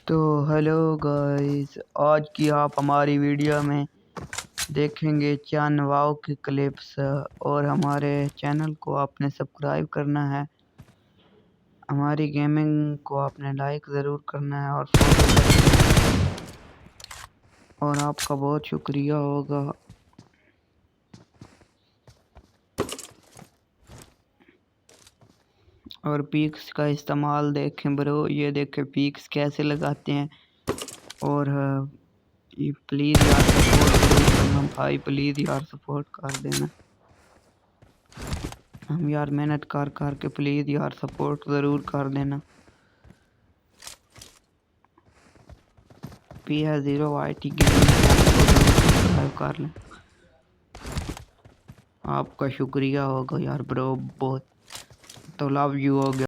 तो hello guys, आज की आप हमारी वीडियो में देखेंगे चांदवाओ की क्लिप्स। और हमारे चैनल को आपने सब्सक्राइब करना है, हमारी गेमिंग को आपने लाइक ज़रूर करना है और फॉलो करना है, और आपका बहुत शुक्रिया होगा। और पीक्स का इस्तेमाल देखें ब्रो, ये देखें पीक्स कैसे लगाते हैं। और ये प्लीज़ यार सपोर्ट ज़रूर करना भाई, प्लीज़ यार सपोर्ट कर देना। हम यार मेहनत कर के प्लीज़ यार सपोर्ट ज़रूर कर देना। पी है 0YT गेमिंग चैनल को ज़रूर सब्सक्राइब कर लें, आपका शुक्रिया होगा यार ब्रो बहुत। तो लव यू हो गया।